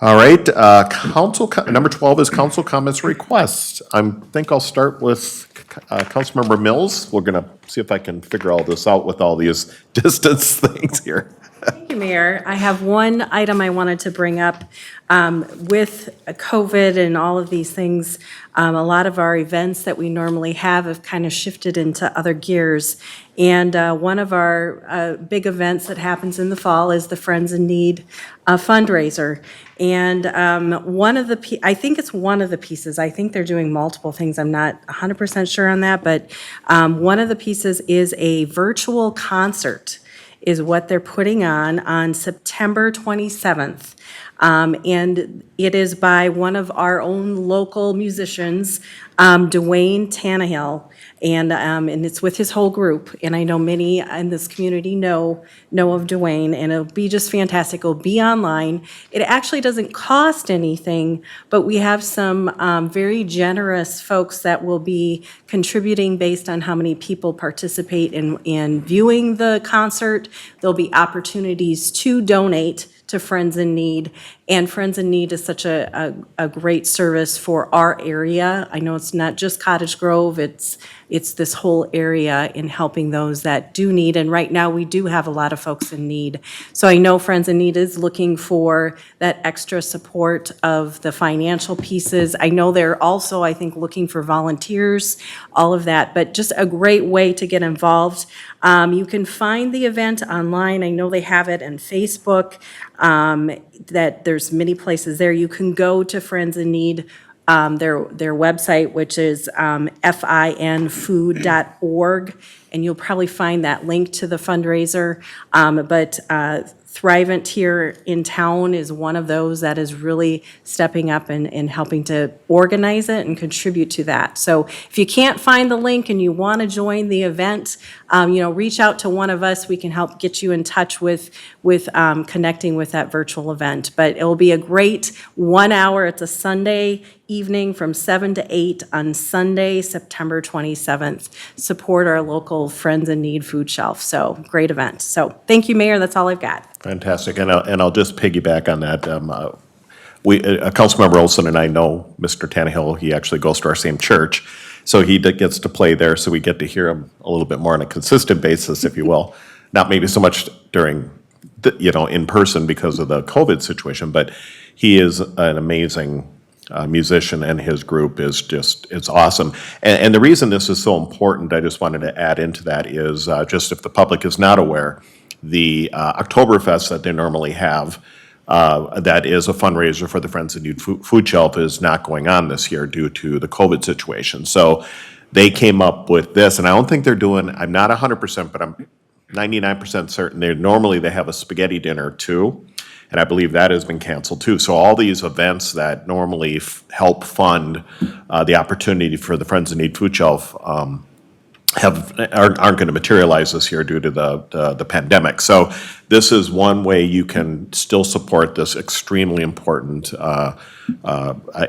All right, number 12 is council comments requests. I think I'll start with Councilmember Mills. We're gonna see if I can figure all this out with all these distance things here. Thank you, Mayor. I have one item I wanted to bring up. With COVID and all of these things, a lot of our events that we normally have kind of shifted into other gears. And one of our big events that happens in the fall is the Friends in Need fundraiser. And I think it's one of the pieces. I think they're doing multiple things. I'm not 100% sure on that, but one of the pieces is a virtual concert. is what they're putting on September 27th. And it is by one of our own local musicians, Dwayne Tannehill. And it's with his whole group. And I know many in this community know of Dwayne, and it'll be just fantastic. It'll be online. It actually doesn't cost anything, but we have some very generous folks that will be contributing based on how many people participate in viewing the concert. There'll be opportunities to donate to Friends in Need. And Friends in Need is such a great service for our area. I know it's not just Cottage Grove, it's this whole area in helping those that do need. And right now, we do have a lot of folks in need. So I know Friends in Need is looking for that extra support of the financial pieces. I know they're also, I think, looking for volunteers, all of that, but just a great way to get involved. You can find the event online. I know they have it on Facebook, that there's many places there. You can go to Friends in Need, their website, which is finfood.org, and you'll probably find that link to the fundraiser. But Thrivent here in town is one of those that is really stepping up and helping to organize it and contribute to that. So if you can't find the link and you want to join the event, reach out to one of us. We can help get you in touch with connecting with that virtual event. But it will be a great 1 hour. It's a Sunday evening from 7 to 8 on Sunday, September 27th. Support our local Friends in Need food shelf. So great event. So thank you, Mayor. That's all I've got. Fantastic, and I'll just piggyback on that. Councilmember Olson and I know Mr. Tannehill. He actually goes to our same church, so he gets to play there, so we get to hear him a little bit more on a consistent basis, if you will. Not maybe so much during, in person because of the COVID situation, but he is an amazing musician, and his group is it's awesome. And the reason this is so important, I just wanted to add into that, is just if the public is not aware, the Oktoberfest that they normally have, that is a fundraiser for the Friends in Need food shelf, is not going on this year due to the COVID situation. So they came up with this, and I don't think they're doing, I'm not 100%, but I'm 99% certain, they have a spaghetti dinner too, and I believe that has been canceled too. So all these events that normally help fund the opportunity for the Friends in Need food shelf aren't going to materialize this year due to the pandemic. So this is one way you can still support this extremely important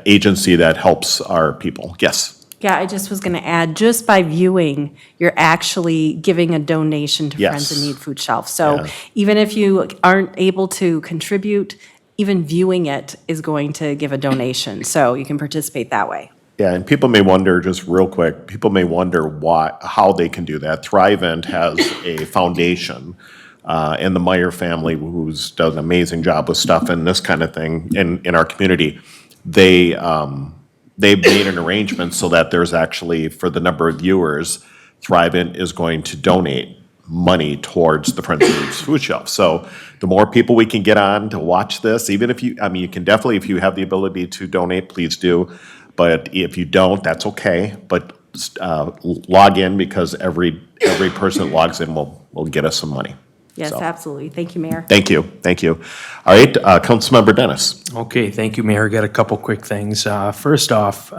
agency that helps our people. Yes. Yeah, I just was going to add, just by viewing, you're actually giving a donation to Friends in Yes. Need food shelf. So Yeah. even if you aren't able to contribute, even viewing it is going to give a donation. So you can participate that way. Yeah, and people may wonder, just real quick, how they can do that. Thrivent has a foundation, and the Meyer family, who's done an amazing job with stuff and this kind of thing in our community, they've made an arrangement so that there's actually, for the number of viewers, Thrivent is going to donate money towards the Friends of Need food shelf. So the more people we can get on to watch this, even if you can definitely, if you have the ability to donate, please do. But if you don't, that's okay. But log in, because every person that logs in will get us some money. Yes, So, absolutely. Thank you, Mayor. Thank you. All right, Councilmember Dennis. Okay, thank you, Mayor. Got a couple quick things. First off,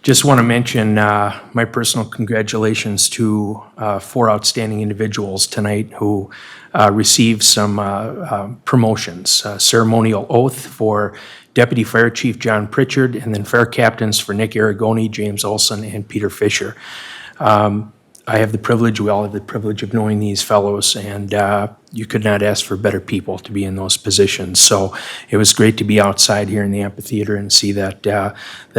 just want to mention my personal congratulations to 4 outstanding individuals tonight who received some promotions. Ceremonial oath for Deputy Fire Chief John Pritchard, and then Fire Captains for Nick Aragoni, James Olson, and Peter Fisher. I have the privilege, we all have the privilege of knowing these fellows, and you could not ask for better people to be in those positions. So it was great to be outside here in the amphitheater and see that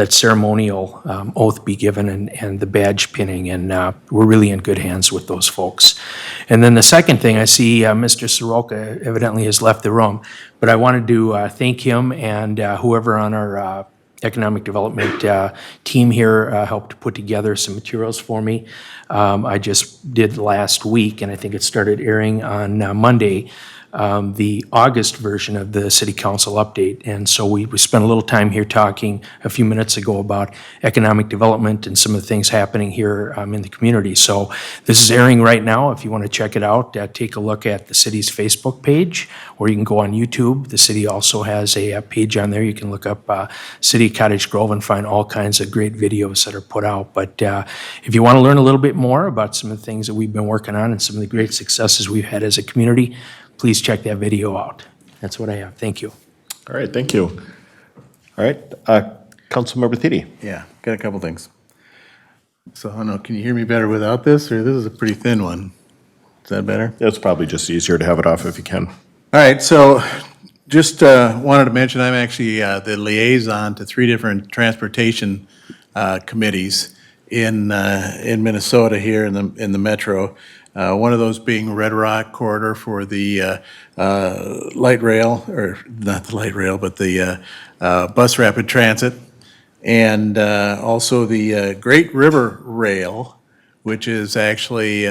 ceremonial oath be given and the badge pinning, and we're really in good hands with those folks. And then the second thing, I see Mr. Soroka evidently has left the room, but I wanted to thank him and whoever on our economic development team here helped put together some materials for me. I just did last week, and I think it started airing on Monday, the August version of the city council update. And so we spent a little time here talking a few minutes ago about economic development and some of the things happening here in the community. So this is airing right now. If you want to check it out, take a look at the city's Facebook page, or you can go on YouTube. The city also has a page on there. You can look up City of Cottage Grove and find all kinds of great videos that are put out. But if you want to learn a little bit more about some of the things that we've been working on and some of the great successes we've had as a community, please check that video out. That's what I have. Thank you. All right, thank you. All right, Councilmember Thiede. Yeah, got a couple things. So, I don't know, can you hear me better without this, or this is a pretty thin one? Is that better? It's probably just easier to have it off if you can. All right, so just wanted to mention, I'm actually the liaison to 3 different transportation committees in Minnesota here in the metro. One of those being Red Rock Corridor for the light rail, or not the light rail, but the bus rapid transit. And also the Great River Rail, which is actually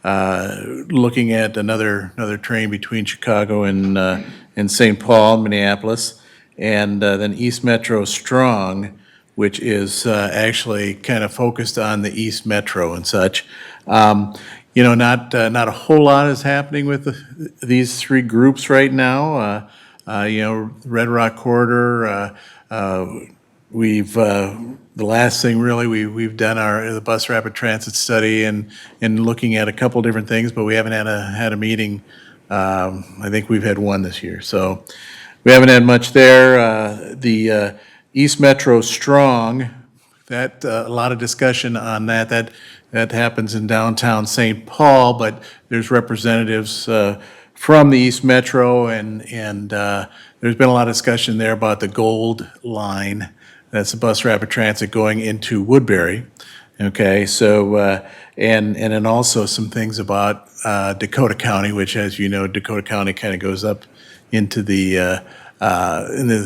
looking at another train between Chicago and St. Paul, Minneapolis. And then East Metro Strong, which is actually kind of focused on the East Metro and such. You know, not a whole lot is happening with these 3 groups right now. You know, Red Rock Corridor, we've the last thing really we've done the bus rapid transit study and looking at a couple different things, but we haven't had a meeting. I think we've had one this year, so we haven't had much there. The East Metro Strong, that a lot of discussion on that. That happens in downtown St. Paul, but there's representatives from the East Metro, and there's been a lot of discussion there about the Gold Line. That's the bus rapid transit going into Woodbury. Okay, so and then also some things about Dakota County, which, as you know, Dakota County kind of goes up into the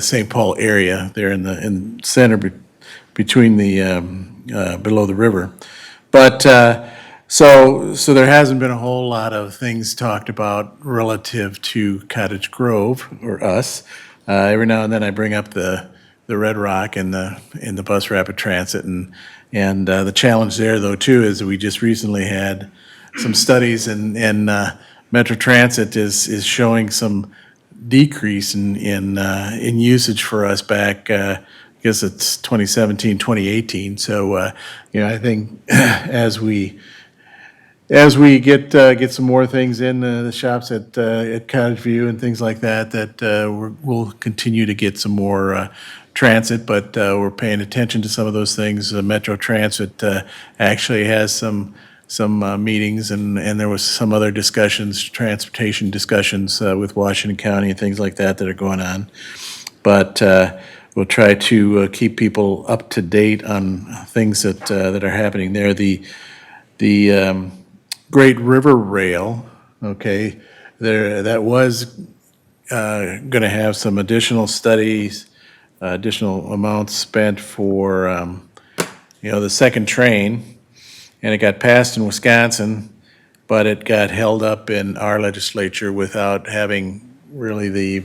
St. Paul area there in the center between the below the river. But so there hasn't been a whole lot of things talked about relative to Cottage Grove or us. Every now and then I bring up the Red Rock and the bus rapid transit, and the challenge there though too is that we just recently had some studies, and Metro Transit is showing some decrease in usage for us back. I guess it's 2017, 2018. So, you know, I think as we get some more things in the shops at Cottage View and things like that, we'll continue to get some more transit. But we're paying attention to some of those things. Metro Transit actually has some meetings, and there was some other discussions, transportation discussions with Washington County and things like that are going on. But we'll try to keep people up to date on things that are happening there. The Great River Rail, okay, that was going to have some additional studies, additional amounts spent for the second train, and it got passed in Wisconsin, but it got held up in our legislature without having really the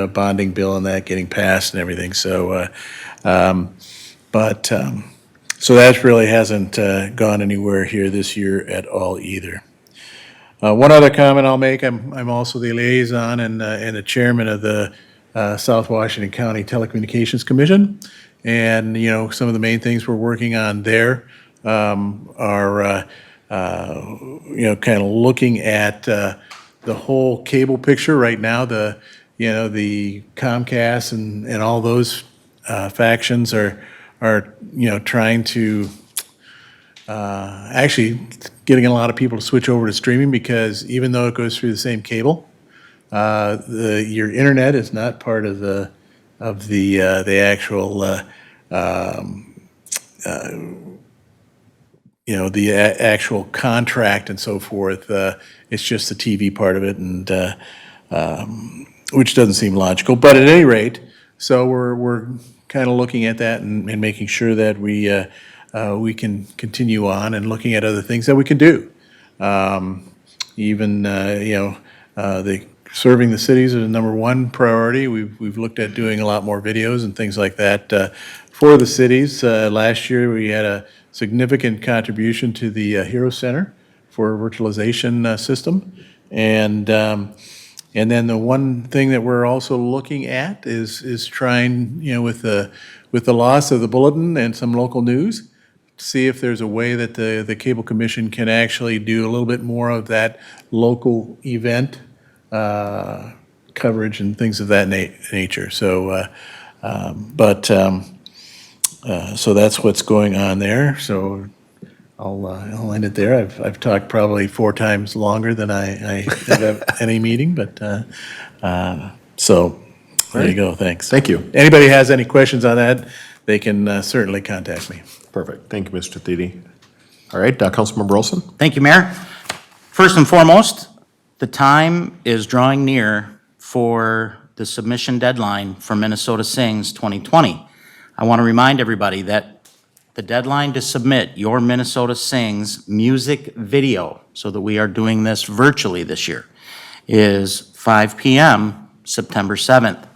bonding bill and that getting passed and everything. So, so that really hasn't gone anywhere here this year at all either. One other comment I'll make: I'm also the liaison and the chairman of the South Washington County Telecommunications Commission, and some of the main things we're working on there are kind of looking at the whole cable picture right now. The Comcast and all those factions are trying to actually getting a lot of people to switch over to streaming, because even though it goes through the same cable, your internet is not part of the actual the actual contract and so forth. It's just the TV part of it, and which doesn't seem logical. But at any rate, so we're kind of looking at that and making sure that we can continue on and looking at other things that we can do. Even the serving the cities is a number one priority. We've looked at doing a lot more videos and things like that for the cities. Last year, we had a significant contribution to the Hero Center for a virtualization system. And then the one thing that we're also looking at is trying, with the loss of the bulletin and some local news, see if there's a way that the Cable Commission can actually do a little bit more of that local event coverage and things of that nature. So, so that's what's going on there. So I'll end it there. I've talked probably 4 times longer than I have any meeting, but so there you go. Thanks. Thank you. Anybody has any questions on that, they can certainly contact me. Perfect. Thank you, Mr. Thiede. All right, Councilmember Olson? Thank you, Mayor. First and foremost, the time is drawing near for the submission deadline for Minnesota Sings 2020. I want to remind everybody that the deadline to submit your Minnesota Sings music video, so that we are doing this virtually this year, is 5 p.m. September 7th.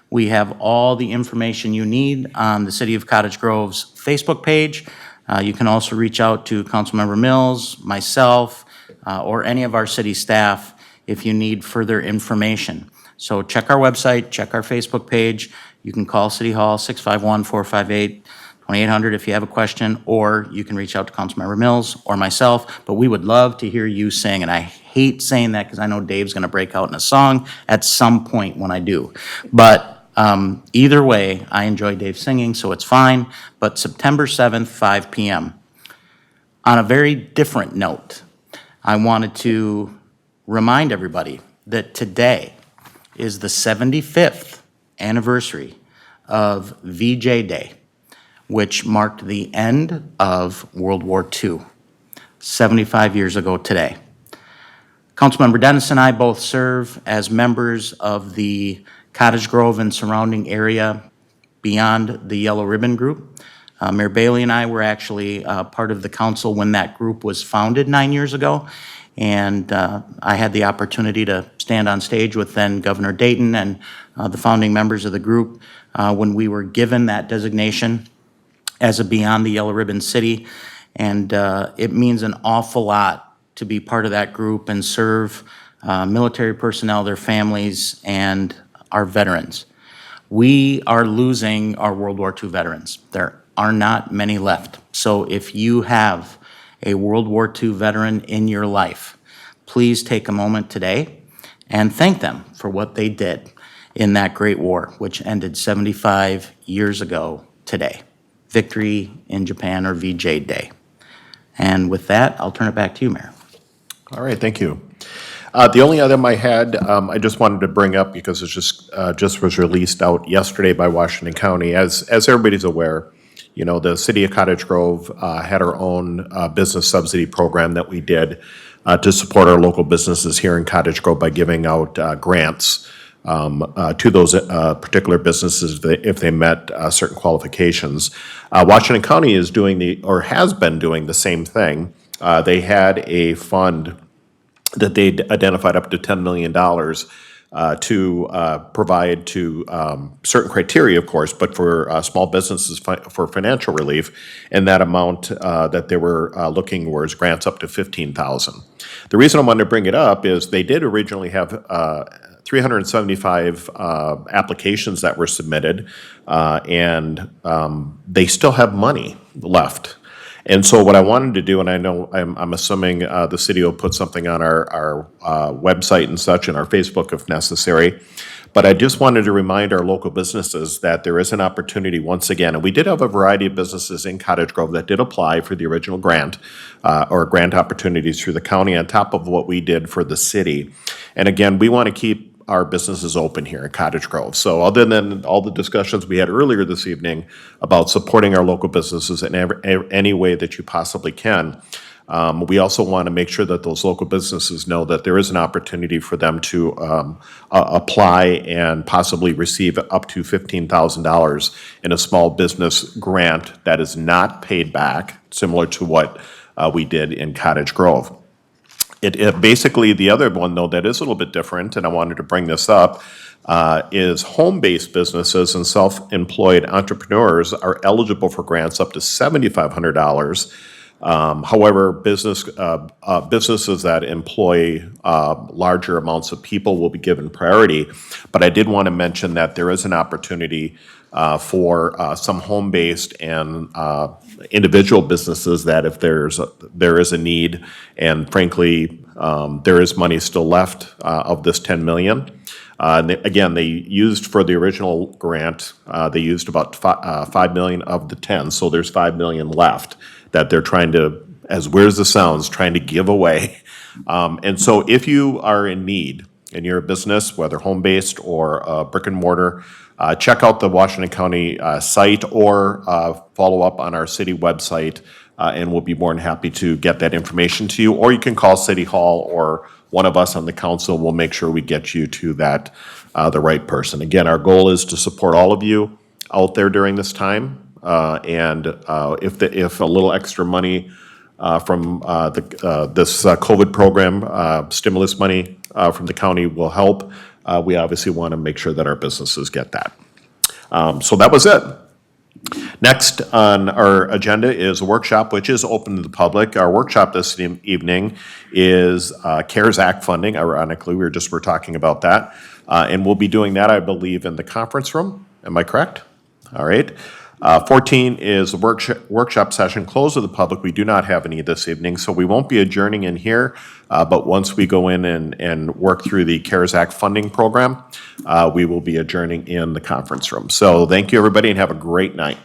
We have all the information you need on the City of Cottage Grove's Facebook page. You can also reach out to Councilmember Mills, myself, or any of our city staff if you need further information. So check our website, check our Facebook page. You can call City Hall 651-458-2800 if you have a question, or you can reach out to Councilmember Mills or myself. But we would love to hear you sing, and I hate saying that because I know Dave's going to break out in a song at some point when I do. But either way, I enjoy Dave singing, so it's fine. But September 7th, 5 p.m. On a very different note, I wanted to remind everybody that today is the 75th anniversary of VJ Day, which marked the end of World War II, 75 years ago today. Councilmember Dennis and I both serve as members of the Cottage Grove and surrounding area beyond the Yellow Ribbon Group. Mayor Bailey and I were actually part of the council when that group was founded 9 years ago. And I had the opportunity to stand on stage with then Governor Dayton and the founding members of the group when we were given that designation as a Beyond the Yellow Ribbon City. And it means an awful lot to be part of that group and serve military personnel, their families, and our veterans. We are losing our World War II veterans. There are not many left. So if you have a World War II veteran in your life, please take a moment today and thank them for what they did in that great war, which ended 75 years ago today. Victory in Japan, or VJ Day. And with that, I'll turn it back to you, Mayor. All right, thank you. The only item I had, I just wanted to bring up because it just was released out yesterday by Washington County. As everybody's aware, you know, the City of Cottage Grove had our own business subsidy program that we did to support our local businesses here in Cottage Grove by giving out grants to those particular businesses if they met certain qualifications. Washington County is doing has been doing the same thing. They had a fund that they'd identified up to $10 million to provide to certain criteria, of course, but for small businesses for financial relief. And that amount that they were looking was grants up to $15,000. The reason I wanted to bring it up is they did originally have 375 applications that were submitted, and they still have money left. And so what I wanted to do, and I know I'm assuming the city will put something on our website and such, and our Facebook if necessary, but I just wanted to remind our local businesses that there is an opportunity once again, and we did have a variety of businesses in Cottage Grove that did apply for the original grant, or grant opportunities through the county on top of what we did for the city. And again, we want to keep our businesses open here in Cottage Grove. So other than all the discussions we had earlier this evening about supporting our local businesses in any way that you possibly can, we also want to make sure that those local businesses know that there is an opportunity for them to apply and possibly receive up to $15,000 in a small business grant that is not paid back, similar to what we did in Cottage Grove. Basically, the other one, though, that is a little bit different, and I wanted to bring this up, is home-based businesses and self-employed entrepreneurs are eligible for grants up to $7,500. However, businesses that employ larger amounts of people will be given priority. But I did want to mention that there is an opportunity for some home-based and individual businesses that if there is a need, and frankly, there is money still left of this 10 million. And again, they used for the original grant, they used about 5 million of the 10, so there's 5 million left that they're trying to, as weird as this sounds, trying to give away. And so if you are in need and you're a business, whether home-based or brick and mortar, check out the Washington County site or follow up on our city website, and we'll be more than happy to get that information to you. Or you can call City Hall, or one of us on the council will make sure we get you to that, the right person. Again, our goal is to support all of you out there during this time. And if a little extra money from this COVID program, stimulus money from the county will help, we obviously want to make sure that our businesses get that. So that was it. Next on our agenda is a workshop which is open to the public. Our workshop this evening is CARES Act funding. Ironically, we're talking about that. And we'll be doing that, I believe, in the conference room. Am I correct? All right. 14 is a workshop session closed to the public. We do not have any this evening, so we won't be adjourning in here. But once we go in and work through the CARES Act funding program, we will be adjourning in the conference room. So thank you, everybody, and have a great night.